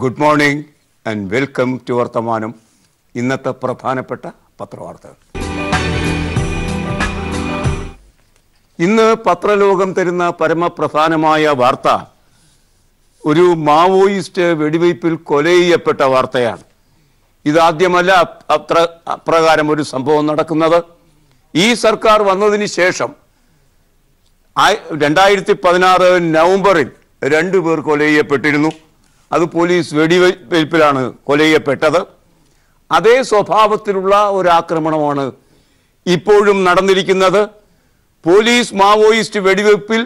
Good morning and welcome to Varthamanam. ഇന്നത്തെ പ്രധാനപ്പെട്ട പത്രവാർത്തകൾ. ഇന്ന് പത്രലോകം തരുന്ന പരമപ്രധാനമായ വാർത്ത ഒരു മാവോയിസ്റ്റ് വെടിവയ്പിൽ കൊല ചെയ്യപ്പെട്ട വാർത്തയാണ്. ഇതാദ്യമല്ല അപ്രകാരം ഒരു സംഭവം നടക്കുന്നത്. ഈ സർക്കാർ വന്നതിന് ശേഷം 2016 നവംബറിൽ 2 പേർ കൊല ചെയ്യപ്പെട്ടിരുന്നു. അത് പോലീസ് വെടിവയ്പിലാണ് കൊല ചെയ്യപ്പെട്ടത്. അതേ സ്വഭാവത്തിലുള്ള ഒരു ആക്രമണമാണ് ഇപ്പോഴും നടന്നിരിക്കുന്നത്. പോലീസ് മാവോയിസ്റ്റ് വെടിവയ്പിൽ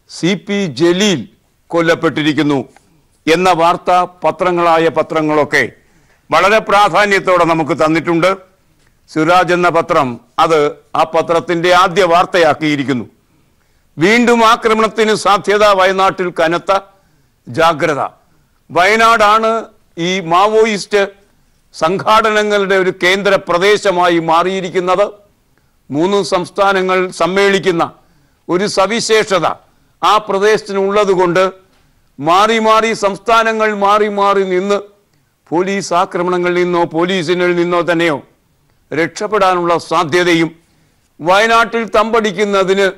CP ജലീൽ കൊല്ലപ്പെട്ടിരിക്കുന്നു എന്ന വാർത്ത പത്രങ്ങളൊക്കെ വളരെ പ്രാധാന്യത്തോടെ നമുക്ക് തന്നിട്ടുണ്ട്. സിറാജ് എന്ന പത്രം ആ പത്രത്തിൻ്റെ ആദ്യ വാർത്തയാക്കിയിരിക്കുന്നു. വീണ്ടും ആക്രമണത്തിന് സാധ്യത, വയനാട്ടിൽ കനത്ത ജാഗ്രത. വയനാടാണ് ഈ മാവോയിസ്റ്റ് സംഘാടനങ്ങളുടെ ഒരു കേന്ദ്ര പ്രദേശമായി മാറിയിരിക്കുന്നത്. 3 സംസ്ഥാനങ്ങൾ സമ്മേളിക്കുന്ന ഒരു സവിശേഷത ആ പ്രദേശത്തിനുള്ളത് കൊണ്ട് മാറി സംസ്ഥാനങ്ങൾ മാറി നിന്ന് പോലീസ് ആക്രമണങ്ങളിൽ നിന്നോ പോലീസിനിൽ നിന്നോ തന്നെയോ രക്ഷപ്പെടാനുള്ള സാധ്യതയും വയനാട്ടിൽ തമ്പടിക്കുന്നതിന്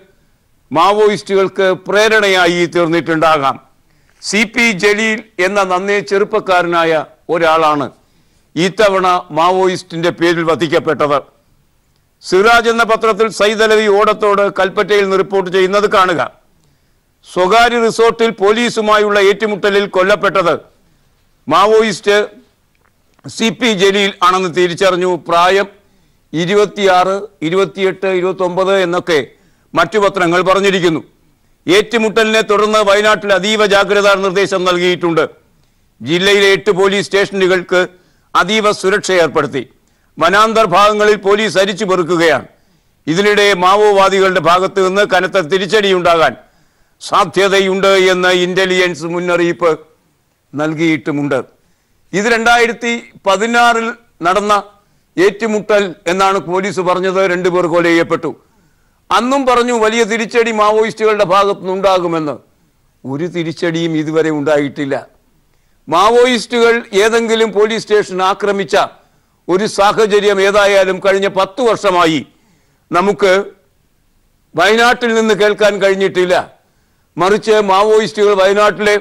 മാവോയിസ്റ്റുകൾക്ക് പ്രേരണയായി തീർന്നിട്ടുണ്ടാകാം. CP ജലീൽ എന്ന നന്നേ ചെറുപ്പക്കാരനായ ഒരാളാണ് ഇത്തവണ മാവോയിസ്റ്റിന്റെ പേരിൽ വധിക്കപ്പെട്ടത്. സിറാജ് എന്ന പത്രത്തിൽ സൈദലവി ഓടത്തോട് കൽപ്പറ്റയിൽ നിന്ന് റിപ്പോർട്ട് ചെയ്യുന്നത് കാണുക. സ്വകാര്യ റിസോർട്ടിൽ പോലീസുമായുള്ള ഏറ്റുമുട്ടലിൽ കൊല്ലപ്പെട്ടത് മാവോയിസ്റ്റ് CP ജലീൽ ആണെന്ന് തിരിച്ചറിഞ്ഞു. പ്രായം 26, 28, 29 എന്നൊക്കെ മറ്റു പത്രങ്ങൾ പറഞ്ഞിരിക്കുന്നു. ഏറ്റുമുട്ടലിനെ തുടർന്ന് വയനാട്ടിൽ അതീവ ജാഗ്രതാ നിർദ്ദേശം നൽകിയിട്ടുണ്ട്. ജില്ലയിലെ 8 പോലീസ് സ്റ്റേഷനുകൾക്ക് അതീവ സുരക്ഷ ഏർപ്പെടുത്തി. വനാന്തർ ഭാഗങ്ങളിൽ പോലീസ് അരിച്ചു പെറുക്കുകയാണ്. ഇതിനിടെ മാവോവാദികളുടെ ഭാഗത്ത് നിന്ന് കനത്ത തിരിച്ചടിയുണ്ടാകാൻ സാധ്യതയുണ്ട് എന്ന് ഇന്റലിജൻസ് മുന്നറിയിപ്പ് നൽകിയിട്ടുമുണ്ട്. ഇത് 2016 നടന്ന ഏറ്റുമുട്ടൽ എന്നാണ് പോലീസ് പറഞ്ഞത്. 2 പേർ കൊല ചെയ്യപ്പെട്ടു. അന്നും പറഞ്ഞു വലിയ തിരിച്ചടി മാവോയിസ്റ്റുകളുടെ ഭാഗത്തുനിന്നുണ്ടാകുമെന്ന്. ഒരു തിരിച്ചടിയും ഇതുവരെ ഉണ്ടായിട്ടില്ല. മാവോയിസ്റ്റുകൾ ഏതെങ്കിലും പോലീസ് സ്റ്റേഷൻ ആക്രമിച്ച ഒരു സാഹചര്യം ഏതായാലും കഴിഞ്ഞ 10 വർഷമായി നമുക്ക് വയനാട്ടിൽ നിന്ന് കേൾക്കാൻ കഴിഞ്ഞിട്ടില്ല. മറിച്ച് മാവോയിസ്റ്റുകൾ വയനാട്ടിലെ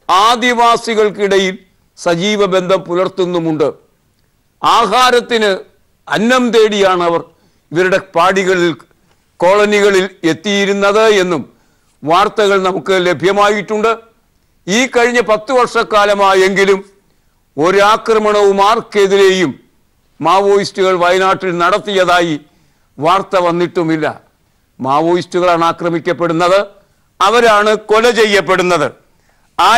ആദിവാസികൾക്കിടയിൽ സജീവ ബന്ധം പുലർത്തുന്നുമുണ്ട്. ആഹാരത്തിന് അന്നം തേടിയാണ് അവർ ഇവരുടെ കോളനികളിൽ എത്തിയിരുന്നത് എന്നും വാർത്തകൾ നമുക്ക് ലഭ്യമായിട്ടുണ്ട്. ഈ കഴിഞ്ഞ 10 വർഷക്കാലമായെങ്കിലും ഒരാക്രമണവും ആർക്കെതിരെയും മാവോയിസ്റ്റുകൾ വയനാട്ടിൽ നടത്തിയതായി വാർത്ത വന്നിട്ടുമില്ല. മാവോയിസ്റ്റുകളാണ് ആക്രമിക്കപ്പെടുന്നത്, അവരാണ് കൊല ചെയ്യപ്പെടുന്നത്. ആ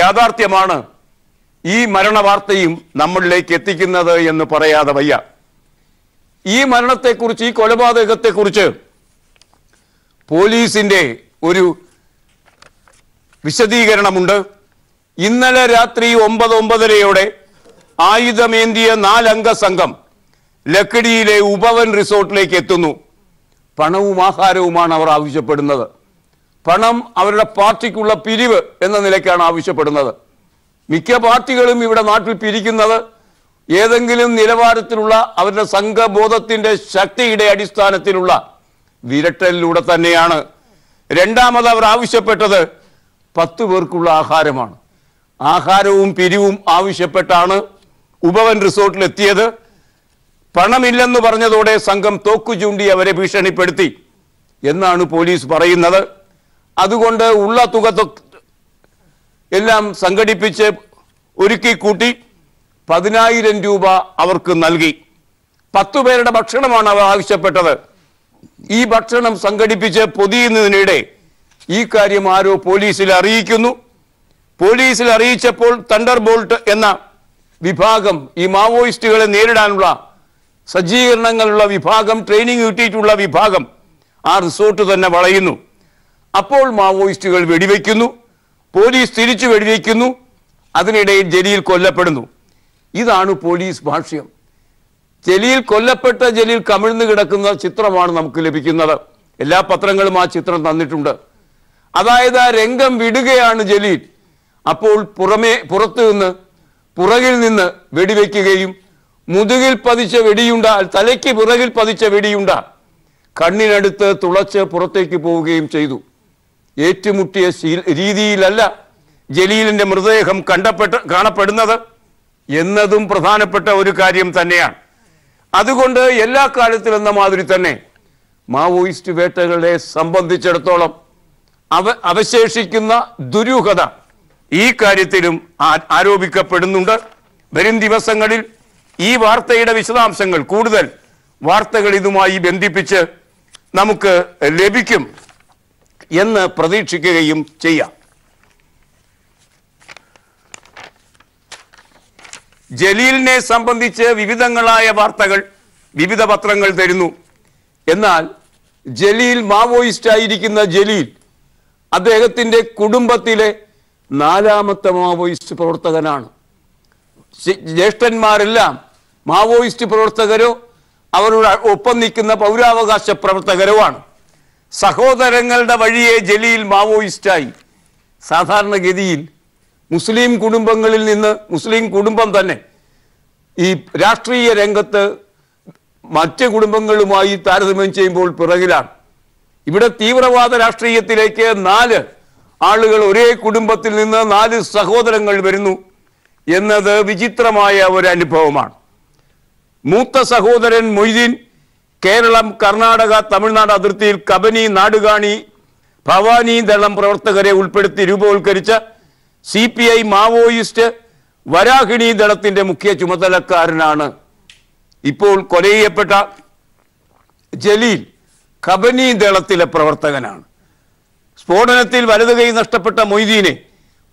യാഥാർത്ഥ്യമാണ് ഈ മരണവാർത്തയും നമ്മളിലേക്ക് എത്തിക്കുന്നത് എന്ന് പറയാതെ വയ്യ. ഈ മരണത്തെക്കുറിച്ച്, ഈ കൊലപാതകത്തെക്കുറിച്ച് പോലീസിന്റെ ഒരു വിശദീകരണമുണ്ട്. ഇന്നലെ രാത്രി 9:30 ആയുധമേന്തിയ 4 അംഗ സംഘം ലക്കിടിയിലെ ഉപവൻ റിസോർട്ടിലേക്ക് എത്തുന്നു. പണവും ആഹാരവുമാണ് അവർ ആവശ്യപ്പെടുന്നത്. പണം അവരുടെ പാർട്ടിക്കുള്ള പിരിവ് എന്ന നിലയ്ക്കാണ് ആവശ്യപ്പെടുന്നത്. മിക്ക പാർട്ടികളും ഇവിടെ നാട്ടിൽ പിരിക്കുന്നത് ഏതെങ്കിലും നിലവാരത്തിലുള്ള അവരുടെ സംഘബോധത്തിന്റെ ശക്തിയുടെ അടിസ്ഥാനത്തിലുള്ള വിരട്ടലിലൂടെ തന്നെയാണ്. രണ്ടാമത് അവർ ആവശ്യപ്പെട്ടത് 10 പേർക്കുള്ള ആഹാരമാണ്. ആഹാരവും പിരിവും ആവശ്യപ്പെട്ടാണ് ഉപവൻ റിസോർട്ടിലെത്തിയത്. പണമില്ലെന്ന് പറഞ്ഞതോടെ സംഘം തോക്കു ചൂണ്ടി അവരെ ഭീഷണിപ്പെടുത്തി എന്നാണ് പോലീസ് പറയുന്നത്. അതുകൊണ്ട് ഉള്ള തുക എല്ലാം സംഘടിപ്പിച്ച് ഒരുക്കി കൂട്ടി 10,000 രൂപ അവർക്ക് നൽകി. 10 പേരുടെ ഭക്ഷണമാണ് അവർ ആവശ്യപ്പെട്ടത്. ഈ ഭക്ഷണം സംഘടിപ്പിച്ച് പൊതിയുന്നതിനിടെ ഈ കാര്യം ആരോ പോലീസിൽ അറിയിക്കുന്നു. പോലീസിൽ അറിയിച്ചപ്പോൾ തണ്ടർ ബോൾട്ട് എന്ന വിഭാഗം, ഈ മാവോയിസ്റ്റുകളെ നേരിടാനുള്ള സജ്ജീകരണങ്ങളുള്ള വിഭാഗം, ട്രെയിനിങ് കിട്ടിയിട്ടുള്ള വിഭാഗം ആ റിസോർട്ട് തന്നെ വളയുന്നു. അപ്പോൾ മാവോയിസ്റ്റുകൾ വെടിവെക്കുന്നു, പോലീസ് തിരിച്ചു വെടിവെക്കുന്നു. അതിനിടയിൽ ജലീൽ കൊല്ലപ്പെടുന്നു. ഇതാണ് പോലീസ് ഭാഷ്യം. ജലീൽ കമിഴ്ന്നു കിടക്കുന്ന ചിത്രമാണ് നമുക്ക് ലഭിക്കുന്നത്. എല്ലാ പത്രങ്ങളും ആ ചിത്രം തന്നിട്ടുണ്ട്. അതായത് ആ രംഗം വിടുകയാണ് ജലീൽ. അപ്പോൾ പുറകിൽ നിന്ന് വെടിവെക്കുകയും മുതുകിൽ പതിച്ച വെടിയുണ്ട, തലയ്ക്ക് പുറകിൽ പതിച്ച വെടിയുണ്ട കണ്ണിനടുത്ത് തുളച്ച് പുറത്തേക്ക് പോവുകയും ചെയ്തു. ഏറ്റുമുട്ടിയ രീതിയിലല്ല ജലീലിന്റെ മൃതദേഹം കാണപ്പെടുന്നത് എന്നതും പ്രധാനപ്പെട്ട ഒരു കാര്യം തന്നെയാണ്. അതുകൊണ്ട് എല്ലാ കാലത്തിലെന്ന മാതിരി തന്നെ മാവോയിസ്റ്റ് വേട്ടകളെ സംബന്ധിച്ചിടത്തോളം അവശേഷിക്കുന്ന ദുരൂഹത ഈ കാര്യത്തിലും ആരോപിക്കപ്പെടുന്നുണ്ട്. വരും ദിവസങ്ങളിൽ ഈ വാർത്തയുടെ വിശദാംശങ്ങൾ, കൂടുതൽ വാർത്തകൾ ഇതുമായി ബന്ധിപ്പിച്ച് നമുക്ക് ലഭിക്കും എന്ന് പ്രതീക്ഷിക്കുകയും ചെയ്യാം. ജലീലിനെ സംബന്ധിച്ച് വിവിധങ്ങളായ വാർത്തകൾ വിവിധ പത്രങ്ങൾ തരുന്നു. എന്നാൽ മാവോയിസ്റ്റ് ആയിരിക്കുന്ന ജലീൽ അദ്ദേഹത്തിൻ്റെ കുടുംബത്തിലെ 4ാമത്തെ മാവോയിസ്റ്റ് പ്രവർത്തകനാണ്. ജ്യേഷ്ഠന്മാരെല്ലാം മാവോയിസ്റ്റ് പ്രവർത്തകരോ അവരുടെ ഒപ്പം നിൽക്കുന്ന പൗരാവകാശ പ്രവർത്തകരോ ആണ്. സഹോദരങ്ങളുടെ വഴിയെ ജലീൽ മാവോയിസ്റ്റായി. സാധാരണഗതിയിൽ മുസ്ലിം കുടുംബങ്ങളിൽ നിന്ന് മുസ്ലിം കുടുംബം തന്നെ ഈ രാഷ്ട്രീയ രംഗത്ത് മറ്റ് കുടുംബങ്ങളുമായി താരതമ്യം ചെയ്യുമ്പോൾ പിറകിലാണ്. ഇവിടെ തീവ്രവാദ രാഷ്ട്രീയത്തിലേക്ക് 4 ആളുകൾ ഒരേ കുടുംബത്തിൽ നിന്ന് 4 സഹോദരങ്ങൾ വരുന്നു എന്നത് വിചിത്രമായ ഒരു അനുഭവമാണ്. മൂത്ത സഹോദരൻ മൊയ്തീൻ കേരളം, കർണാടക, തമിഴ്നാട് അതിർത്തിയിൽ കബനി, നാടുകാണി, ഭവാനി ദളം പ്രവർത്തകരെ ഉൾപ്പെടുത്തി രൂപവൽക്കരിച്ച CPI മാവോയിസ്റ്റ് വരാഹിണി ദളത്തിന്റെ മുഖ്യ ചുമതലക്കാരനാണ്. ഇപ്പോൾ കൊലയ്യപ്പെട്ട ജലീൽ കബനി ദളത്തിലെ പ്രവർത്തകനാണ്. സ്ഫോടനത്തിൽ വലതു കൈ നഷ്ടപ്പെട്ട മൊയ്തീനെ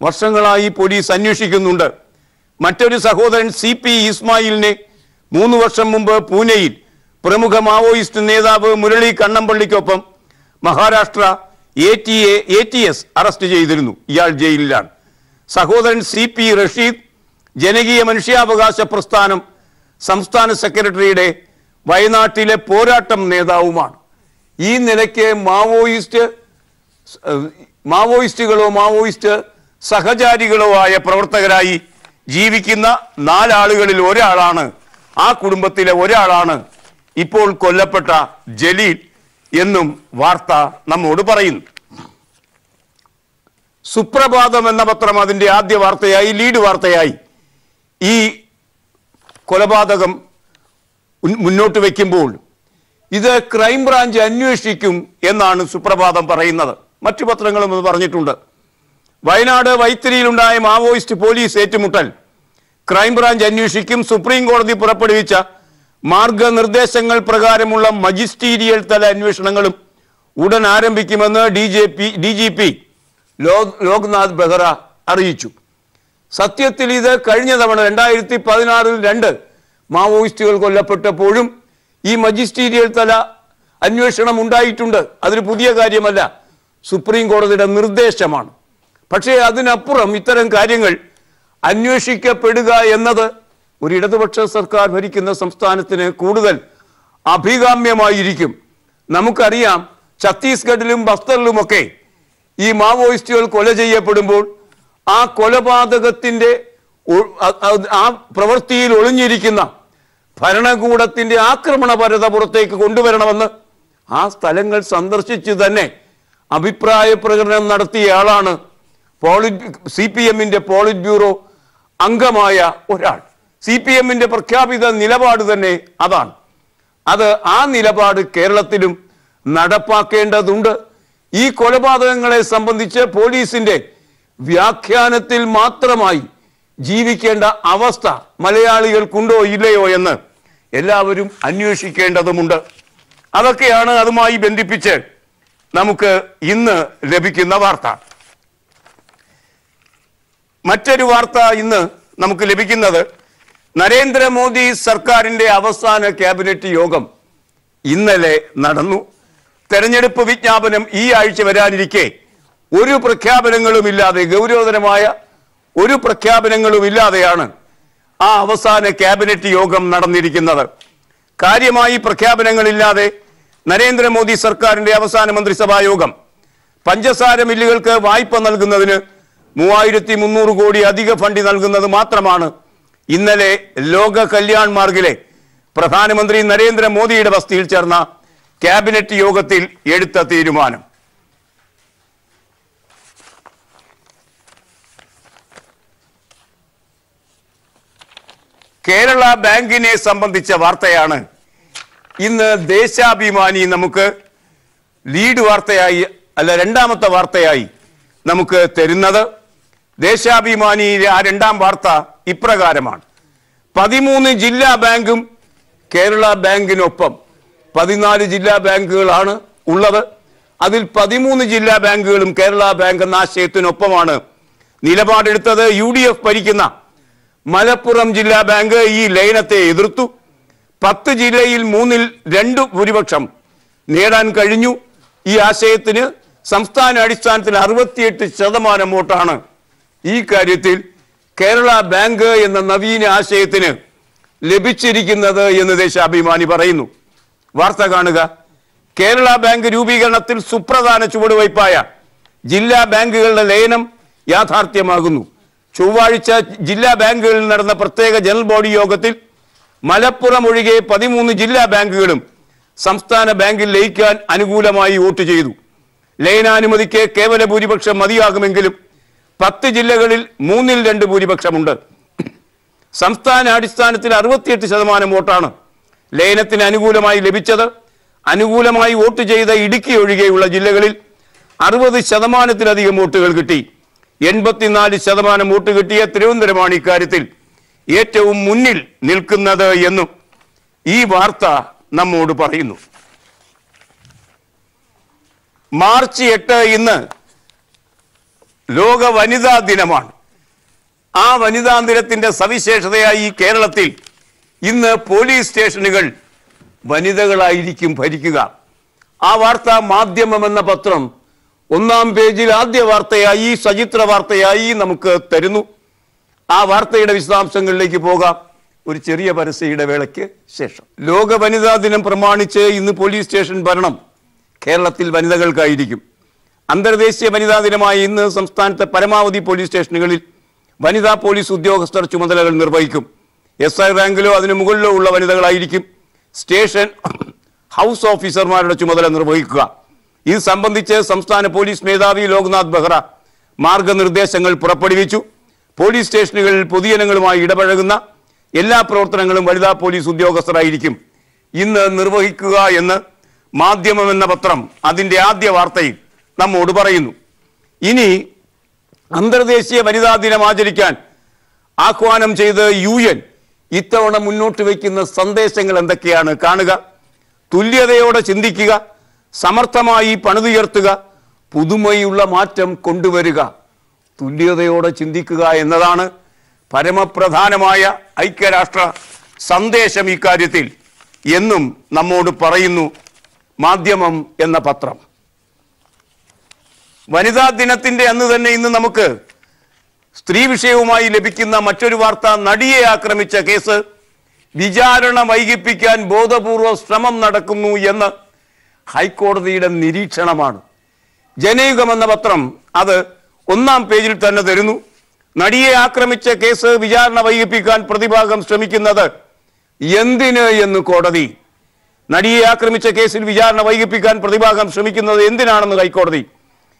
വർഷങ്ങളായി പോലീസ് അന്വേഷിക്കുന്നുണ്ട്. മറ്റൊരു സഹോദരൻ CP ഇസ്മായിലിനെ 3 വർഷം മുമ്പ് പൂനെയിൽ പ്രമുഖ മാവോയിസ്റ്റ് നേതാവ് മുരളി കണ്ണമ്പള്ളിക്കൊപ്പം മഹാരാഷ്ട്ര ATS അറസ്റ്റ് ചെയ്തിരുന്നു. ഇയാൾ ജയിലിലാണ്. സഹോദരൻ CP റഷീദ് ജനകീയ മനുഷ്യാവകാശ പ്രസ്ഥാനം സംസ്ഥാന സെക്രട്ടറിയുടെ വയനാട്ടിലെ പോരാട്ടം നേതാവുമാണ്. ഈ നിലയ്ക്ക് മാവോയിസ്റ്റുകളോ മാവോയിസ്റ്റ് സഹചാരികളോ ആയ പ്രവർത്തകരായി ജീവിക്കുന്ന 4 ആളുകളിൽ ഒരാളാണ്, ആ കുടുംബത്തിലെ ഒരാളാണ് ഇപ്പോൾ കൊല്ലപ്പെട്ട ജലീൽ എന്നും വാർത്ത നമ്മോട് പറയുന്നു. സുപ്രഭാതം എന്ന പത്രം അതിൻ്റെ ആദ്യ വാർത്തയായി, ലീഡ് വാർത്തയായി ഈ കൊലപാതകം മുന്നോട്ട് വയ്ക്കുമ്പോൾ ഇത് ക്രൈംബ്രാഞ്ച് അന്വേഷിക്കും എന്നാണ് സുപ്രഭാതം പറയുന്നത്. മറ്റു പത്രങ്ങളും അത് പറഞ്ഞിട്ടുണ്ട്. വയനാട് വൈത്തിരിയിലുണ്ടായ മാവോയിസ്റ്റ് പോലീസ് ഏറ്റുമുട്ടൽ ക്രൈംബ്രാഞ്ച് അന്വേഷിക്കും. സുപ്രീം കോടതി പുറപ്പെടുവിച്ച മാർഗനിർദ്ദേശങ്ങൾ പ്രകാരമുള്ള മജിസ്റ്റീരിയൽ തല അന്വേഷണങ്ങളും ഉടൻ ആരംഭിക്കുമെന്ന് DGP ലോക്നാഥ് ബെഹ്റ അറിയിച്ചു. സത്യത്തിൽ ഇത് കഴിഞ്ഞ തവണ 2016 2 മാവോയിസ്റ്റുകൾ കൊല്ലപ്പെട്ടപ്പോഴും ഈ മജിസ്റ്റീരിയൽ തല അന്വേഷണം ഉണ്ടായിട്ടുണ്ട്. അതൊരു പുതിയ കാര്യമല്ല, സുപ്രീം കോടതിയുടെ നിർദ്ദേശമാണ്. പക്ഷേ അതിനപ്പുറം ഇത്തരം കാര്യങ്ങൾ അന്വേഷിക്കപ്പെടുക എന്നത് ഒരു ഇടതുപക്ഷ സർക്കാർ ഭരിക്കുന്ന സംസ്ഥാനത്തിന് കൂടുതൽ അഭികാമ്യമായിരിക്കും. നമുക്കറിയാം, ഛത്തീസ്ഗഡിലും ബസ്തറിലുമൊക്കെ ഈ മാവോയിസ്റ്റുകൾ കൊല ചെയ്യപ്പെടുമ്പോൾ ആ കൊലപാതകത്തിൻ്റെ ആ പ്രവൃത്തിയിൽ ഒളിഞ്ഞിരിക്കുന്ന ഭരണകൂടത്തിൻ്റെ ആക്രമണപരത പുറത്തേക്ക് കൊണ്ടുവരണമെന്ന് ആ സ്ഥലങ്ങൾ സന്ദർശിച്ച് തന്നെ അഭിപ്രായ പ്രകടനം നടത്തിയ ആളാണ് CPMന്റെ പോളിറ്റ് ബ്യൂറോ അംഗമായ ഒരാൾ. CPMന്റെ പ്രഖ്യാപിത നിലപാട് തന്നെ അതാണ്. ആ നിലപാട് കേരളത്തിലും നടപ്പാക്കേണ്ടതുണ്ട്. ഈ കൊലപാതകങ്ങളെ സംബന്ധിച്ച് പോലീസിന്റെ വ്യാഖ്യാനത്തിൽ മാത്രമായി ജീവിക്കേണ്ട അവസ്ഥ മലയാളികൾക്കുണ്ടോ ഇല്ലയോ എന്ന് എല്ലാവരും അന്വേഷിക്കേണ്ടതുമുണ്ട്. അതൊക്കെയാണ് അതുമായി ബന്ധിപ്പിച്ച് നമുക്ക് ഇന്ന് ലഭിക്കുന്ന വാർത്ത. മറ്റൊരു വാർത്ത ഇന്ന് നമുക്ക് ലഭിക്കുന്നത് നരേന്ദ്രമോദി സർക്കാരിൻ്റെ അവസാന ക്യാബിനറ്റ് യോഗം ഇന്നലെ നടന്നു. തെരഞ്ഞെടുപ്പ് വിജ്ഞാപനം ഈ ആഴ്ച വരാനിരിക്കെ ഒരു പ്രഖ്യാപനങ്ങളുമില്ലാതെ, ഗൗരവതരമായ ഒരു പ്രഖ്യാപനങ്ങളുമില്ലാതെയാണ് ആ അവസാന ക്യാബിനറ്റ് യോഗം നടന്നിരിക്കുന്നത്. കാര്യമായി പ്രഖ്യാപനങ്ങളില്ലാതെ നരേന്ദ്രമോദി സർക്കാരിൻ്റെ അവസാന മന്ത്രിസഭാ യോഗം പഞ്ചസാര മില്ലുകൾക്ക് വായ്പ നൽകുന്നതിന് 3300 കോടി അധിക ഫണ്ട് നൽകുന്നത് മാത്രമാണ് ഇന്നലെ ലോക കല്യാൺ മാർഗിലെ പ്രധാനമന്ത്രി നരേന്ദ്രമോദിയുടെ വസതിയിൽ ചേർന്ന ക്യാബിനറ്റ് യോഗത്തിൽ എടുത്ത തീരുമാനം. കേരള ബാങ്കിനെ സംബന്ധിച്ച വാർത്തയാണ് ഇന്ന് ദേശാഭിമാനി നമുക്ക് ലീഡ് വാർത്തയായി രണ്ടാമത്തെ വാർത്തയായി നമുക്ക് തരുന്നത്. ദേശാഭിമാനിയിലെ ആ രണ്ടാം വാർത്ത ഇപ്രകാരമാണ്: 13 ജില്ലാ ബാങ്കും കേരള ബാങ്കിനൊപ്പം. 14 ജില്ലാ ബാങ്കുകളാണ് ഉള്ളത്. അതിൽ 13 ജില്ലാ ബാങ്കുകളും കേരള ബാങ്ക് എന്ന ആശയത്തിനൊപ്പമാണ് നിലപാടെടുത്തത്. UDF ഭരിക്കുന്ന മലപ്പുറം ജില്ലാ ബാങ്ക് ഈ ലയനത്തെ എതിർത്തു. 10 ജില്ലയിൽ 3-2 ഭൂരിപക്ഷം നേടാൻ കഴിഞ്ഞു. ഈ ആശയത്തിന് സംസ്ഥാന അടിസ്ഥാനത്തിൽ 68% വോട്ടാണ് ഈ കാര്യത്തിൽ കേരള ബാങ്ക് എന്ന നവീന ആശയത്തിന് ലഭിച്ചിരിക്കുന്നത് എന്ന് ദേശാഭിമാനി പറയുന്നു. വാർത്ത കാണുക. കേരള ബാങ്ക് രൂപീകരണത്തിൽ സുപ്രധാന ചുവടുവയ്പായ ജില്ലാ ബാങ്കുകളുടെ ലയനം യാഥാർത്ഥ്യമാകുന്നു. ചൊവ്വാഴ്ച ജില്ലാ ബാങ്കുകളിൽ നടന്ന പ്രത്യേക ജനറൽ ബോഡി യോഗത്തിൽ മലപ്പുറം ഒഴികെ 13 ജില്ലാ ബാങ്കുകളും സംസ്ഥാന ബാങ്കിൽ ലയിക്കാൻ അനുകൂലമായി വോട്ട് ചെയ്തു. ലയനാനുമതിക്ക് കേവല ഭൂരിപക്ഷം മതിയാകുമെങ്കിലും 10 ജില്ലകളിൽ 3-2 ഭൂരിപക്ഷമുണ്ട്. സംസ്ഥാന അടിസ്ഥാനത്തിൽ 68% വോട്ടാണ് ലയനത്തിന് അനുകൂലമായി ലഭിച്ചത്. അനുകൂലമായി വോട്ട് ചെയ്ത ഇടുക്കി ഒഴികെയുള്ള ജില്ലകളിൽ 60%-ലധികം വോട്ടുകൾ കിട്ടി. 84% വോട്ട് കിട്ടിയ തിരുവനന്തപുരമാണ് ഇക്കാര്യത്തിൽ ഏറ്റവും മുന്നിൽ നിൽക്കുന്നത് എന്നും ഈ വാർത്ത നമ്മോട് പറയുന്നു. മാർച്ച് 8 ഇന്ന് ലോക വനിതാ ദിനമാണ്. ആ വനിതാ ദിനത്തിന്റെ സവിശേഷതയായി കേരളത്തിൽ ഇന്ന് പോലീസ് സ്റ്റേഷനുകൾ വനിതകളായിരിക്കും ഭരിക്കുക. ആ വാർത്ത മാധ്യമം എന്ന പത്രം ഒന്നാം പേജിൽ ആദ്യ വാർത്തയായി, സചിത്ര വാർത്തയായി നമുക്ക് തരുന്നു. ആ വാർത്തയുടെ വിശദാംശങ്ങളിലേക്ക് പോകാം ഒരു ചെറിയ പരസ്യ ഇടവേളയ്ക്ക് ശേഷം. ലോക വനിതാ ദിനം പ്രമാണിച്ച് ഇന്ന് പോലീസ് സ്റ്റേഷൻ ഭരണം കേരളത്തിൽ വനിതകൾക്കായിരിക്കും. അന്തർദേശീയ വനിതാ ദിനമായ ഇന്ന് സംസ്ഥാനത്തെ പരമാവധി പോലീസ് സ്റ്റേഷനുകളിൽ വനിതാ പോലീസ് ഉദ്യോഗസ്ഥർ ചുമതലകൾ നിർവഹിക്കും. SI റാങ്കിലോ അതിനു മുകളിലോ ഉള്ള വനിതകളായിരിക്കും സ്റ്റേഷൻ ഹൗസ് ഓഫീസർമാരുടെ ചുമതല നിർവഹിക്കുക. ഇത് സംബന്ധിച്ച് സംസ്ഥാന പോലീസ് മേധാവി ലോക്നാഥ് ബെഹ്റ മാർഗനിർദ്ദേശങ്ങൾ പുറപ്പെടുവിച്ചു. പോലീസ് സ്റ്റേഷനുകളിൽ പൊതുജനങ്ങളുമായി ഇടപഴകുന്ന എല്ലാ പ്രവർത്തനങ്ങളും വനിതാ പോലീസ് ഉദ്യോഗസ്ഥരായിരിക്കും ഇന്ന് നിർവഹിക്കുക എന്ന് മാധ്യമം എന്ന പത്രം അതിൻ്റെ ആദ്യ വാർത്തയിൽ നമ്മോട് പറയുന്നു. ഇനി അന്തർദേശീയ വനിതാ ദിനം ആചരിക്കാൻ ആഹ്വാനം ചെയ്ത് UN ഇത്തവണ മുന്നോട്ട് വയ്ക്കുന്ന സന്ദേശങ്ങൾ എന്തൊക്കെയാണ് കാണുക. തുല്യതയോടെ ചിന്തിക്കുക, സമർത്ഥമായി പണിതുയർത്തുക, പുതുമയുള്ള മാറ്റം കൊണ്ടുവരിക. തുല്യതയോടെ ചിന്തിക്കുക എന്നതാണ് പരമപ്രധാനമായ ഐക്യരാഷ്ട്ര സന്ദേശം ഇക്കാര്യത്തിൽ എന്നും നമ്മോട് പറയുന്നു മാധ്യമം എന്ന പത്രം. വനിതാ ദിനത്തിന്റെ അന്ന് തന്നെ ഇന്ന് നമുക്ക് സ്ത്രീ വിഷയവുമായി ലഭിക്കുന്ന മറ്റൊരു വാർത്ത: നടിയെ ആക്രമിച്ച കേസ് വിചാരണ വൈകിപ്പിക്കാൻ ബോധപൂർവ ശ്രമം നടക്കുന്നു എന്ന് ഹൈക്കോടതിയുടെ നിരീക്ഷണമാണ്. ജനയുഗം എന്ന പത്രം അത് ഒന്നാം പേജിൽ തന്നെ തരുന്നു. നടിയെ ആക്രമിച്ച കേസ് വിചാരണ വൈകിപ്പിക്കാൻ പ്രതിഭാഗം ശ്രമിക്കുന്നത് എന്തിന് എന്ന് കോടതി. നടിയെ ആക്രമിച്ച കേസിൽ വിചാരണ വൈകിപ്പിക്കാൻ പ്രതിഭാഗം ശ്രമിക്കുന്നത് എന്തിനാണെന്ന് ഹൈക്കോടതി.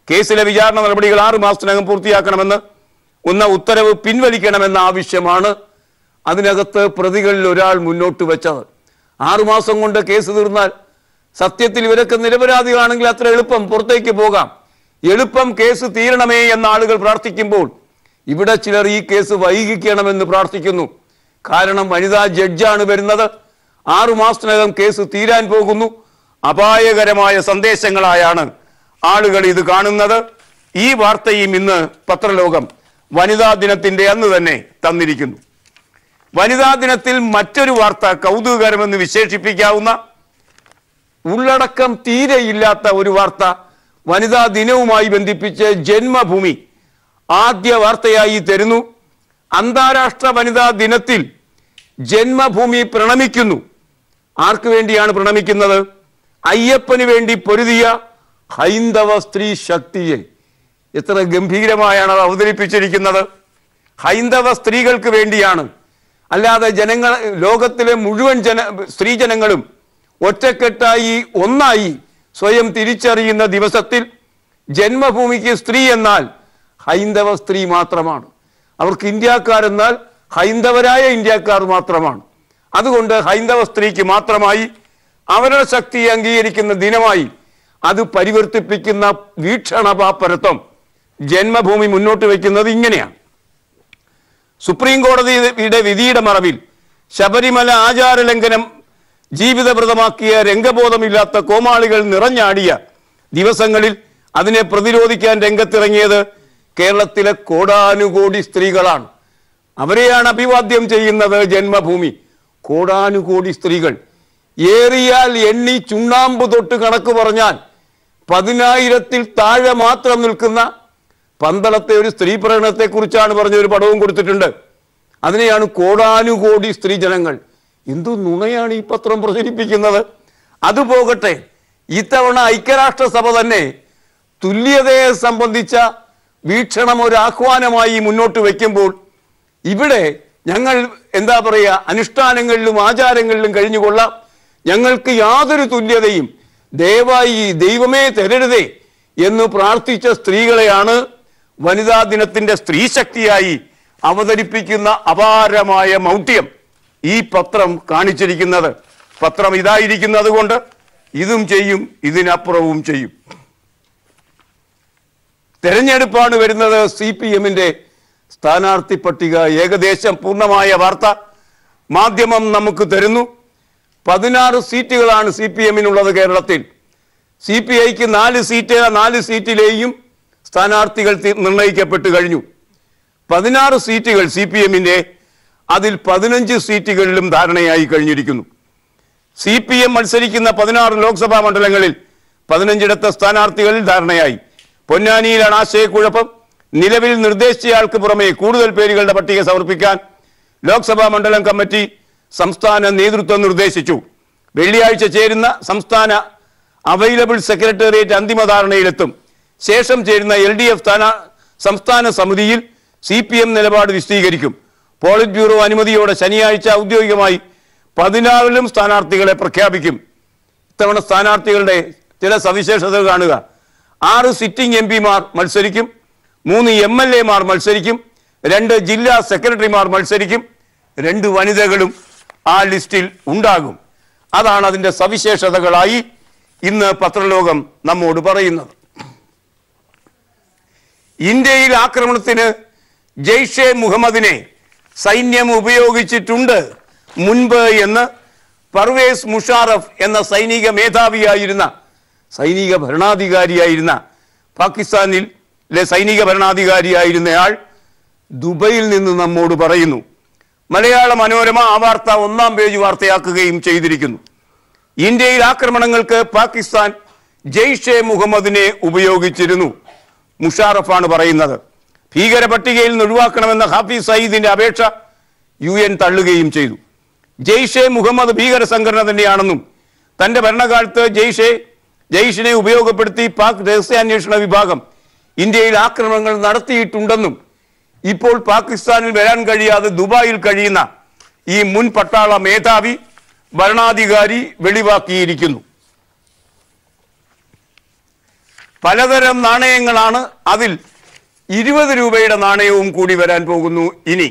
കേസിലെ വിചാരണ നടപടികൾ 6 മാസത്തിനകം പൂർത്തിയാക്കണമെന്ന് ഉത്തരവ് പിൻവലിക്കണമെന്ന ആവശ്യമാണ് അതിനകത്ത് പ്രതികളിൽ ഒരാൾ മുന്നോട്ട് വെച്ചത്. 6 മാസം കൊണ്ട് കേസ് തീർന്നാൽ സത്യത്തിൽ ഇവരൊക്കെ നിരപരാധികളാണെങ്കിൽ അത്ര എളുപ്പം പുറത്തേക്ക് പോകാം. എളുപ്പം കേസ് തീരണമേ എന്ന ആളുകൾ പ്രാർത്ഥിക്കുമ്പോൾ ഇവിടെ ചിലർ ഈ കേസ് വൈകിക്കണമെന്ന് പ്രാർത്ഥിക്കുന്നു. കാരണം വനിതാ ജഡ്ജാണ് വരുന്നത്. 6 മാസത്തിനകം കേസ് തീരാൻ പോകുന്നു. അപായകരമായ സന്ദേശങ്ങളായാണ് ആളുകൾ ഇത് കാണുന്നത്. ഈ വാർത്തയും ഇന്ന് പത്രലോകം വനിതാ ദിനത്തിന്റെ അന്ന് തന്നെ തന്നിരിക്കുന്നു. വനിതാ ദിനത്തിൽ മറ്റൊരു വാർത്ത കൗതുകകരമെന്ന് വിശേഷിപ്പിക്കാവുന്ന, ഉള്ളടക്കം തീരെയില്ലാത്ത ഒരു വാർത്ത വനിതാ ദിനവുമായി ബന്ധിപ്പിച്ച് ജന്മഭൂമി ആദ്യ വാർത്തയായി തരുന്നു. അന്താരാഷ്ട്ര വനിതാ ദിനത്തിൽ ജന്മഭൂമി പ്രണമിക്കുന്നു. ആർക്ക് വേണ്ടിയാണ് പ്രണമിക്കുന്നത്? അയ്യപ്പന് വേണ്ടി പൊരുതിയ ഹൈന്ദവ സ്ത്രീ ശക്തിയെ. എത്ര ഗംഭീരമായാണ് അത് അവതരിപ്പിച്ചിരിക്കുന്നത്. ഹൈന്ദവ സ്ത്രീകൾക്ക് വേണ്ടിയാണ്, അല്ലാതെ ജനങ്ങൾ, ലോകത്തിലെ മുഴുവൻ സ്ത്രീജനങ്ങളും ഒറ്റക്കെട്ടായി ഒന്നായി സ്വയം തിരിച്ചറിയുന്ന ദിവസത്തിൽ ജന്മഭൂമിക്ക് സ്ത്രീ എന്നാൽ ഹൈന്ദവ സ്ത്രീ മാത്രമാണ്. അവർക്ക് ഇന്ത്യക്കാരെന്നാൽ ഹൈന്ദവരായ ഇന്ത്യക്കാർ മാത്രമാണ്. അതുകൊണ്ട് ഹൈന്ദവ സ്ത്രീക്ക് മാത്രമായി അവരുടെ ശക്തിയെ അംഗീകരിക്കുന്ന ദിനമായി അത് പരിവർത്തിപ്പിക്കുന്ന വീക്ഷണപാപ്പരത്വം ജന്മഭൂമി മുന്നോട്ട് വയ്ക്കുന്നത് ഇങ്ങനെയാണ്. സുപ്രീം കോടതിയുടെ വിധിയുടെ മറവിൽ ശബരിമല ആചാരലംഘനം ജീവിതവ്രതമാക്കിയ രംഗബോധമില്ലാത്ത കോമാളികൾ നിറഞ്ഞാടിയ ദിവസങ്ങളിൽ അതിനെ പ്രതിരോധിക്കാൻ രംഗത്തിറങ്ങിയത് കേരളത്തിലെ കോടാനുകോടി സ്ത്രീകളാണ്. അവരെയാണ് അഭിവാദ്യം ചെയ്യുന്നത് ജന്മഭൂമി. കോടാനുകോടി സ്ത്രീകൾ, ഏറിയാൽ എണ്ണി ചുണ്ണാമ്പ് തൊട്ട് കണക്ക് പറഞ്ഞാൽ 10,000-ൽ താഴെ മാത്രം നിൽക്കുന്ന പന്തളത്തെ ഒരു സ്ത്രീ പ്രകടനത്തെക്കുറിച്ചാണ് പറഞ്ഞ ഒരു പടവും കൊടുത്തിട്ടുണ്ട്. അതിനെയാണ് കോടാനുകോടി സ്ത്രീജനങ്ങൾ. എന്തു നുണയാണ് ഈ പത്രം പ്രചരിപ്പിക്കുന്നത്. അതുപോകട്ടെ, ഇത്തവണ ഐക്യരാഷ്ട്രസഭ തന്നെ തുല്യതയെ സംബന്ധിച്ച വീക്ഷണം ഒരു ആഹ്വാനമായി മുന്നോട്ട് വയ്ക്കുമ്പോൾ ഇവിടെ ഞങ്ങൾ എന്താ പറയുക, അനുഷ്ഠാനങ്ങളിലും ആചാരങ്ങളിലും കഴിഞ്ഞുകൊള്ളാം, ഞങ്ങൾക്ക് യാതൊരു തുല്യതയും ദയവായി ദൈവമേ തരരുതേ എന്ന് പ്രാർത്ഥിച്ച സ്ത്രീകളെയാണ് വനിതാ ദിനത്തിന്റെ സ്ത്രീശക്തിയായി അവതരിപ്പിക്കുന്ന അപാരമായ മൗഢ്യം ഈ പത്രം കാണിച്ചിരിക്കുന്നത്. പത്രം ഇതായിരിക്കുന്നത് കൊണ്ട് ഇതും ചെയ്യും, ഇതിനപ്പുറവും ചെയ്യും. തെരഞ്ഞെടുപ്പാണ് വരുന്നത്. CPM-ന്റെ സ്ഥാനാർത്ഥി പട്ടിക ഏകദേശം പൂർണ്ണമായ വാർത്ത മാധ്യമം നമുക്ക് തരുന്നു. 16 സീറ്റുകളാണ് CPM-നുള്ളത് കേരളത്തിൽ. CPI-ക്ക് 4 സീറ്റ്, 4 സീറ്റിലെയും സ്ഥാനാർത്ഥികൾ നിർണയിക്കപ്പെട്ടു കഴിഞ്ഞു. 16 സീറ്റുകൾ CPM-ന്റെ, അതിൽ 15 സീറ്റുകളിലും ധാരണയായി കഴിഞ്ഞിരിക്കുന്നു. CPM മത്സരിക്കുന്ന 16 ലോക്സഭാ മണ്ഡലങ്ങളിൽ 15ഇടത്തെ സ്ഥാനാർത്ഥികളിൽ ധാരണയായി. പൊന്നാനിയിലാണ് ആശയക്കുഴപ്പം. നിലവിൽ നിർദ്ദേശിച്ചയാൾക്ക് പുറമെ കൂടുതൽ പേരുകളുടെ പട്ടിക സമർപ്പിക്കാൻ ലോക്സഭാ മണ്ഡലം കമ്മിറ്റി സംസ്ഥാന നേതൃത്വം നിർദ്ദേശിച്ചു. വെള്ളിയാഴ്ച ചേരുന്ന സംസ്ഥാന അവൈലബിൾ സെക്രട്ടേറിയറ്റ് അന്തിമ ധാരണയിലെത്തും. ശേഷം ചേരുന്ന LDF സംസ്ഥാന സമിതിയിൽ CPM നിലപാട് വിശദീകരിക്കും. പോളിറ്റ് ബ്യൂറോ അനുമതിയോടെ ശനിയാഴ്ച ഔദ്യോഗികമായി 16ലും സ്ഥാനാർത്ഥികളെ പ്രഖ്യാപിക്കും. ഇത്തവണ സ്ഥാനാർത്ഥികളുടെ ചില സവിശേഷതകൾ കാണുക. 6 സിറ്റിംഗ് MP-മാർ മത്സരിക്കും, 3 MLA-മാർ മത്സരിക്കും, 2 ജില്ലാ സെക്രട്ടറിമാർ മത്സരിക്കും, 2 വനിതകളും ആ ലിസ്റ്റിൽ ഉണ്ടാകും. അതാണ് അതിൻ്റെ സവിശേഷതകളായി ഇന്ന് പത്രലോകം നമ്മോട് പറയുന്നത്. ഇന്ത്യയിൽ ആക്രമണത്തിന് ജെയ്ഷെ മുഹമ്മദിനെ സൈന്യം ഉപയോഗിച്ചിട്ടുണ്ട് മുൻപ് എന്ന് പർവേസ് മുഷാറഫ് എന്ന സൈനിക മേധാവിയായിരുന്ന, സൈനിക ഭരണാധികാരിയായിരുന്ന, പാകിസ്ഥാനിലെ സൈനിക ഭരണാധികാരിയായിരുന്നയാൾ ദുബൈയിൽ നിന്ന് നമ്മോട് പറയുന്നു. മലയാള മനോരമ ആ വാർത്ത 1-ാം പേജ് വാർത്തയാക്കുകയും ചെയ്തിരിക്കുന്നു. ഇന്ത്യയിൽ ആക്രമണങ്ങൾക്ക് പാകിസ്ഥാൻ ജെയ്ഷെ മുഹമ്മദിനെ ഉപയോഗിച്ചിരുന്നു. മുഷാറഫാണ് പറയുന്നത്. ഭീകര പട്ടികയിൽ നിന്ന് ഒഴിവാക്കണമെന്ന ഹാഫിസ് സയ്യിദിന്റെ അപേക്ഷ UN തള്ളുകയും ചെയ്തു. ജെയ്ഷെ മുഹമ്മദ് ഭീകര സംഘടന തന്നെയാണെന്നും തന്റെ ഭരണകാലത്ത് ജെയ്ഷിനെ ഉപയോഗപ്പെടുത്തി പാക് രഹസ്യാന്വേഷണ വിഭാഗം ഇന്ത്യയിൽ ആക്രമണങ്ങൾ നടത്തിയിട്ടുണ്ടെന്നും ഇപ്പോൾ പാകിസ്ഥാനിൽ വരാൻ കഴിയാതെ ദുബായിൽ കഴിയുന്ന ഈ മുൻ പട്ടാള മേധാവി ഭരണാധികാരി വെളിവാക്കിയിരിക്കുന്നു. പലതരം നാണയങ്ങളാണ്, അതിൽ 20 രൂപയുടെ നാണയവും കൂടി വരാൻ പോകുന്നു. ഇനി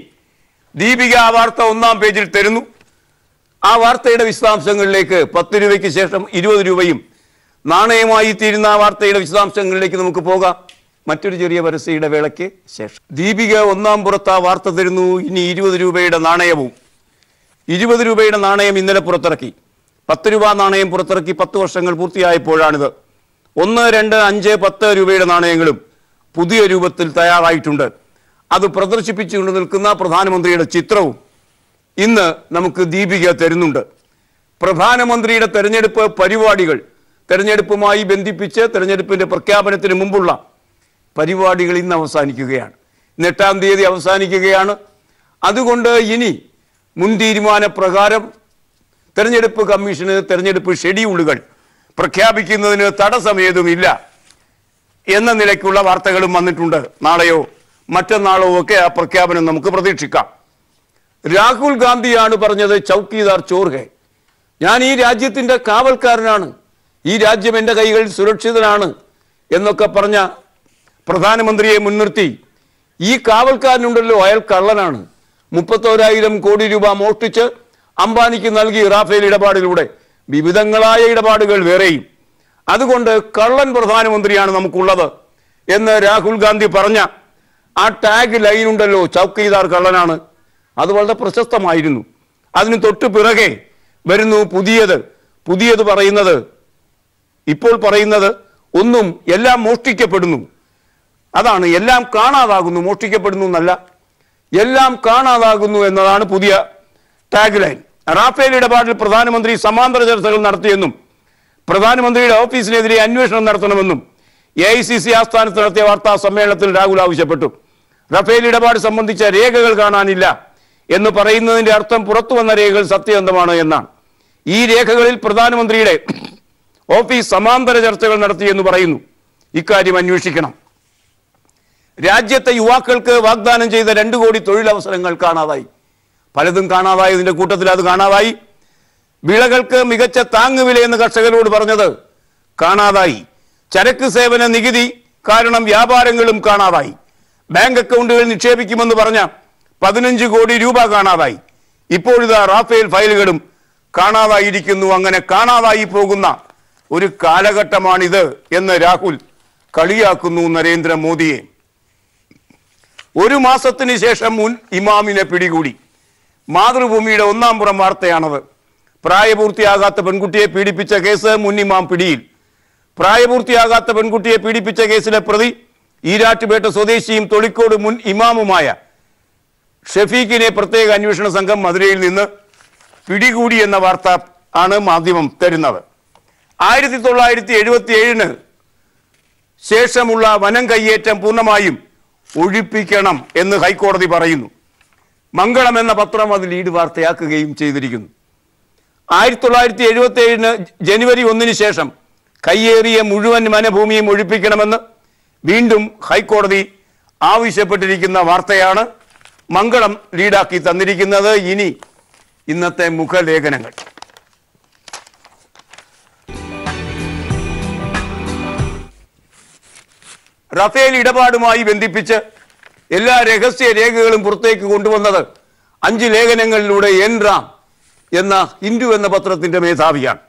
ദീപിക ആ വാർത്ത 1-ാം പേജിൽ തരുന്നു. ആ വാർത്തയുടെ വിശദാംശങ്ങളിലേക്ക് 10 രൂപയ്ക്ക് ശേഷം 20 രൂപയും നാണയമായി തീരുന്ന ആ വാർത്തയുടെ വിശദാംശങ്ങളിലേക്ക് നമുക്ക് പോകാം. മറ്റൊരു ചെറിയ പരസ്യയുടെ വേളയ്ക്ക് ശേഷം ദീപിക 1-ാം പുറത്ത് ആ വാർത്ത തരുന്നു. ഇനി 20 രൂപയുടെ നാണയവും. 20 രൂപയുടെ നാണയം ഇന്നലെ പുറത്തിറക്കി. 10 രൂപ നാണയം പുറത്തിറക്കി 10 വർഷങ്ങൾ പൂർത്തിയായപ്പോഴാണിത്. 1, 2, 5, 10 രൂപയുടെ നാണയങ്ങളും പുതിയ രൂപത്തിൽ തയ്യാറായിട്ടുണ്ട്. അത് പ്രദർശിപ്പിച്ചുകൊണ്ട് നിൽക്കുന്ന പ്രധാനമന്ത്രിയുടെ ചിത്രവും ഇന്ന് നമുക്ക് ദീപിക തരുന്നുണ്ട്. പ്രധാനമന്ത്രിയുടെ തെരഞ്ഞെടുപ്പ് പരിപാടികൾ, തെരഞ്ഞെടുപ്പുമായി ബന്ധിപ്പിച്ച് തെരഞ്ഞെടുപ്പിന്റെ പ്രഖ്യാപനത്തിന് മുമ്പുള്ള പരിപാടികൾ ഇന്ന് അവസാനിക്കുകയാണ്. 8-ാം തീയതി അവസാനിക്കുകയാണ്. അതുകൊണ്ട് ഇനി മുൻ തീരുമാനപ്രകാരം തെരഞ്ഞെടുപ്പ് കമ്മീഷന് തെരഞ്ഞെടുപ്പ് ഷെഡ്യൂളുകൾ പ്രഖ്യാപിക്കുന്നതിന് തടസ്സമേതുമില്ല. എന്ന നിലയ്ക്കുള്ള വാർത്തകളും വന്നിട്ടുണ്ട്. നാളെയോ മറ്റന്നാളോ ഒക്കെ ആ പ്രഖ്യാപനം നമുക്ക് പ്രതീക്ഷിക്കാം. രാഹുൽ ഗാന്ധിയാണ് പറഞ്ഞത് ചൗക്കീദാർ ചോർ ഹെ, ഞാൻ ഈ രാജ്യത്തിന്റെ കാവൽക്കാരനാണ്, ഈ രാജ്യം എൻ്റെ കൈകളിൽ സുരക്ഷിതനാണ് എന്നൊക്കെ പറഞ്ഞ പ്രധാനമന്ത്രിയെ മുൻനിർത്തി ഈ കാവൽക്കാരനുണ്ടല്ലോ അയാൾ കള്ളനാണ്, 31,000 കോടി രൂപ മോഷ്ടിച്ച് അംബാനിക്ക് നൽകി റാഫേൽ ഇടപാടിലൂടെ, വിവിധങ്ങളായ ഇടപാടുകൾ വേറെയും, അതുകൊണ്ട് കള്ളൻ പ്രധാനമന്ത്രിയാണ് നമുക്കുള്ളത് എന്ന് രാഹുൽ ഗാന്ധി പറഞ്ഞ ആ ടാഗ് ലൈൻ ഉണ്ടല്ലോ ചൗക്കീദാർ കള്ളനാണ്, അത് വളരെ പ്രശസ്തമായിരുന്നു. അതിന് തൊട്ടു പിറകെ വരുന്നു പുതിയത് പറയുന്നത്, ഇപ്പോൾ പറയുന്നത് ഒന്നും എല്ലാം മോഷ്ടിക്കപ്പെടുന്നു, അതാണ് എല്ലാം കാണാതാകുന്നു, മോഷ്ടിക്കപ്പെടുന്നു എന്നല്ല, എല്ലാം കാണാതാകുന്നു എന്നതാണ് പുതിയ ടാഗ് ലൈൻ. റാഫേൽ ഇടപാടിൽ പ്രധാനമന്ത്രി സമാന്തര ചർച്ചകൾ നടത്തിയെന്നും പ്രധാനമന്ത്രിയുടെ ഓഫീസിനെതിരെ അന്വേഷണം നടത്തണമെന്നും AICC ആസ്ഥാനത്ത് നടത്തിയ വാർത്താ സമ്മേളനത്തിൽ രാഹുൽ ആവശ്യപ്പെട്ടു. റഫേൽ ഇടപാട് സംബന്ധിച്ച രേഖകൾ കാണാനില്ല എന്ന് പറയുന്നതിന്റെ അർത്ഥം പുറത്തു വന്ന രേഖകൾ സത്യസന്ധമാണ് എന്നാണ്. ഈ രേഖകളിൽ പ്രധാനമന്ത്രിയുടെ ഓഫീസ് സമാന്തര ചർച്ചകൾ നടത്തിയെന്ന് പറയുന്നു. ഇക്കാര്യം അന്വേഷിക്കണം. രാജ്യത്തെ യുവാക്കൾക്ക് വാഗ്ദാനം ചെയ്ത 2 കോടി തൊഴിലവസരങ്ങൾ കാണാതായി. പലതും കാണാതായതിന്റെ കൂട്ടത്തിൽ അത് കാണാതായി. വിളകൾക്ക് മികച്ച താങ്ങുവിലയെന്ന് കർഷകരോട് പറഞ്ഞത് കാണാതായി. ചരക്ക് സേവന നികുതി കാരണം വ്യാപാരങ്ങളും കാണാതായി. ബാങ്ക് അക്കൗണ്ടുകളിൽ നിക്ഷേപിക്കുമെന്ന് പറഞ്ഞ 15 കോടി രൂപ കാണാതായി. ഇപ്പോഴിതാ റാഫേൽ ഫയലുകളും കാണാതായിരിക്കുന്നു. അങ്ങനെ കാണാതായി പോകുന്ന ഒരു കാലഘട്ടമാണിത് എന്ന് രാഹുൽ കളിയാക്കുന്നു നരേന്ദ്രമോദിയെ. 1 മാസത്തിന് ശേഷം മുൻ ഇമാമിനെ പിടികൂടി. മാതൃഭൂമിയുടെ 1-ാം പുറം വാർത്തയാണത്. പ്രായപൂർത്തിയാകാത്ത പെൺകുട്ടിയെ പീഡിപ്പിച്ച കേസ് മുൻ ഇമാം പിടിയിൽ. പ്രായപൂർത്തിയാകാത്ത പെൺകുട്ടിയെ പീഡിപ്പിച്ച കേസിലെ പ്രതി ഈരാറ്റുപേട്ട സ്വദേശിയും തൊളിക്കോട് മുൻ ഇമാമുമായ ഷഫീഖിനെ പ്രത്യേക അന്വേഷണ സംഘം മധുരയിൽ നിന്ന് പിടികൂടി എന്ന വാർത്ത ആണ് മാധ്യമം തരുന്നത്. 1977 ശേഷമുള്ള വനം കയ്യേറ്റം പൂർണ്ണമായും ഒഴിപ്പിക്കണം എന്ന് ഹൈക്കോടതി പറയുന്നു. മംഗളം എന്ന പത്രം അത് ലീഡ് വാർത്തയാക്കുകയും ചെയ്തിരിക്കുന്നു. 1977 ജനുവരി 1 ശേഷം കയ്യേറിയ മുഴുവൻ വനഭൂമിയും ഒഴിപ്പിക്കണമെന്ന് വീണ്ടും ഹൈക്കോടതി ആവശ്യപ്പെട്ടിരിക്കുന്ന വാർത്തയാണ് മംഗളം ലീഡാക്കി തന്നിരിക്കുന്നത്. ഇനി ഇന്നത്തെ മുഖലേഖനങ്ങൾ. റഫേൽ ഇടപാടുമായി ബന്ധിപ്പിച്ച് എല്ലാ രഹസ്യ രേഖകളും പുറത്തേക്ക് കൊണ്ടുവന്നത് 5 ലേഖനങ്ങളിലൂടെ എൻ റാം എന്ന ഹിന്ദു എന്ന പത്രത്തിന്റെ മേധാവിയാണ്.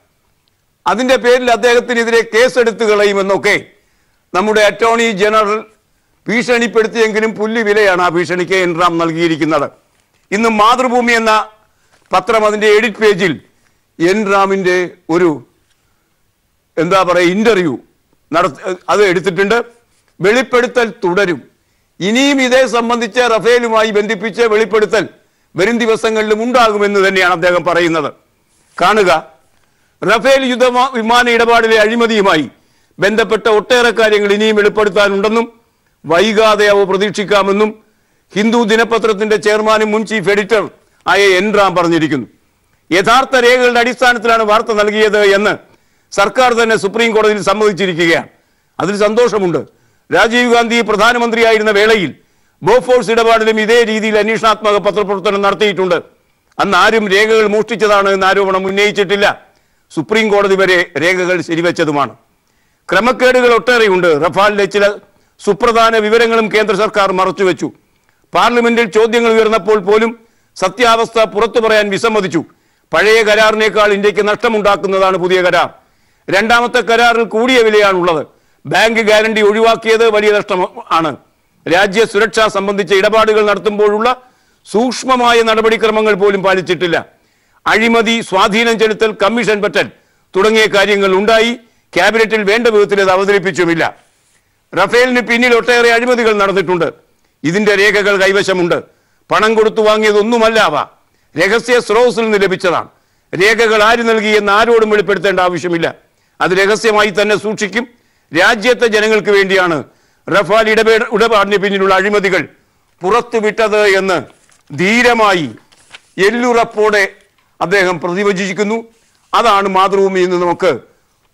അതിന്റെ പേരിൽ അദ്ദേഹത്തിനെതിരെ കേസെടുത്തു കളയുമെന്നൊക്കെ നമ്മുടെ അറ്റോർണി ജനറൽ ഭീഷണിപ്പെടുത്തിയെങ്കിലും പുല്ലുവിലയാണ് ആ ഭീഷണിക്ക് എൻ റാം നൽകിയിരിക്കുന്നത്. ഇന്ന് മാതൃഭൂമി എന്ന പത്രം അതിന്റെ എഡിറ്റ് പേജിൽ എൻ റാമിന്റെ ഒരു ഇന്റർവ്യൂ അത് എടുത്തിട്ടുണ്ട്. വെളിപ്പെടുത്തൽ തുടരും. ഇനിയും ഇതേ സംബന്ധിച്ച് റഫേലുമായി ബന്ധിപ്പിച്ച് വെളിപ്പെടുത്തൽ വരും ദിവസങ്ങളിലും ഉണ്ടാകുമെന്ന് തന്നെയാണ് അദ്ദേഹം പറയുന്നത്. കാണുക, റഫേൽ വിമാന ഇടപാടിലെ അഴിമതിയുമായി ബന്ധപ്പെട്ട ഒട്ടേറെ കാര്യങ്ങൾ ഇനിയും വെളിപ്പെടുത്താനുണ്ടെന്നും വൈകാതെ അവ പ്രതീക്ഷിക്കാമെന്നും ഹിന്ദു ദിനപത്രത്തിന്റെ ചെയർമാനും മുൻ ചീഫ് എഡിറ്റർ ആയ എൻ റാം പറഞ്ഞിരിക്കുന്നു. യഥാർത്ഥ രേഖകളുടെ അടിസ്ഥാനത്തിലാണ് വാർത്ത നൽകിയത് എന്ന് സർക്കാർ തന്നെ സുപ്രീം കോടതിയിൽ സമ്മതിച്ചിരിക്കുകയാണ്. അതിൽ സന്തോഷമുണ്ട്. രാജീവ് ഗാന്ധി പ്രധാനമന്ത്രിയായിരുന്ന വേളയിൽ ബോഫോഴ്സ് ഇടപാടിലും ഇതേ രീതിയിൽ അന്വേഷണാത്മക പത്രപ്രവർത്തനം നടത്തിയിട്ടുണ്ട്. അന്ന് ആരും രേഖകൾ മോഷ്ടിച്ചതാണ് എന്ന ആരോപണം ഉന്നയിച്ചിട്ടില്ല. സുപ്രീം കോടതി വരെ രേഖകൾ ശരിവെച്ചതുമാണ്. ക്രമക്കേടുകൾ ഒട്ടേറെയുണ്ട്. റഫാലിലെ ചില സുപ്രധാന വിവരങ്ങളും കേന്ദ്ര സർക്കാർ മറച്ചുവെച്ചു. പാർലമെന്റിൽ ചോദ്യങ്ങൾ ഉയർന്നപ്പോൾ പോലും സത്യാവസ്ഥ പുറത്തു പറയാൻ വിസമ്മതിച്ചു. പഴയ കരാറിനേക്കാൾ ഇന്ത്യക്ക് നഷ്ടമുണ്ടാക്കുന്നതാണ് പുതിയ കരാർ. രണ്ടാമത്തെ കരാറിൽ കൂടിയ വിലയാണുള്ളത്. ബാങ്ക് ഗ്യാരണ്ടി ഒഴിവാക്കിയത് വലിയ നഷ്ടമാണ്. രാജ്യ സുരക്ഷ സംബന്ധിച്ച ഇടപാടുകൾ നടത്തുമ്പോഴുള്ള സൂക്ഷ്മമായ നടപടിക്രമങ്ങൾ പോലും പാലിച്ചിട്ടില്ല. അഴിമതി, സ്വാധീനം ചെലുത്തൽ, കമ്മീഷൻ പറ്റൽ തുടങ്ങിയ കാര്യങ്ങൾ ഉണ്ടായി. ക്യാബിനറ്റിൽ വേണ്ട വിധത്തിൽ അത് അവതരിപ്പിച്ചുമില്ല. റഫേലിന് പിന്നിൽ ഒട്ടേറെ അഴിമതികൾ നടന്നിട്ടുണ്ട്. ഇതിന്റെ രേഖകൾ കൈവശമുണ്ട്. പണം കൊടുത്തു വാങ്ങിയതൊന്നുമല്ല അവ. രഹസ്യ സ്രോതസ്സിൽ നിന്ന് ലഭിച്ചതാണ്. രേഖകൾ ആര് നൽകിയെന്ന് ആരോടും വെളിപ്പെടുത്തേണ്ട ആവശ്യമില്ല. അത് രഹസ്യമായി തന്നെ സൂക്ഷിക്കും. രാജ്യത്തെ ജനങ്ങൾക്ക് വേണ്ടിയാണ് റഫാൽ ഇടപാടിന് പിന്നിലുള്ള അഴിമതികൾ പുറത്തുവിട്ടത് എന്ന് ധീരമായി എല്ലുറപ്പോടെ അദ്ദേഹം പ്രതിവചിക്കുന്നു. അതാണ് മാതൃഭൂമി എന്ന് നമുക്ക്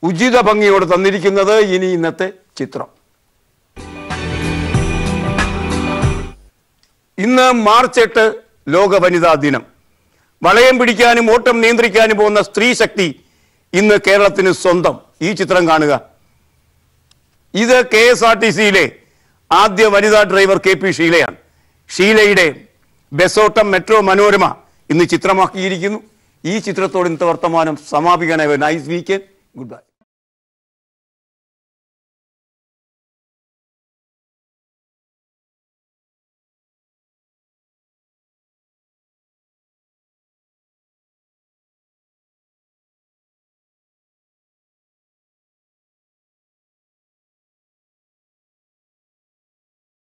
ഉചിത ഭംഗിയോടെ തന്നിരിക്കുന്നത്. ഇനി ഇന്നത്തെ ചിത്രം. ഇന്ന് മാർച്ച് 8 ലോക വനിതാ ദിനം. വളയം പിടിക്കാനും ഓട്ടം നിയന്ത്രിക്കാനും പോകുന്ന സ്ത്രീ ശക്തി ഇന്ന് കേരളത്തിന് സ്വന്തം. ഈ ചിത്രം കാണുക. ഇത് KSRTCയിലെ ആദ്യ വനിതാ ഡ്രൈവർ KP ഷീലയാണ്. ഷീലയുടെ ബെസോട്ടം മെട്രോ മനോരമ ഇന്ന് ചിത്രമാക്കിയിരിക്കുന്നു. ഈ ചിത്രത്തോട് ഇന്നത്തെ വർത്തമാനം സമാപിക്കാനായി. Nice weekend. Good by.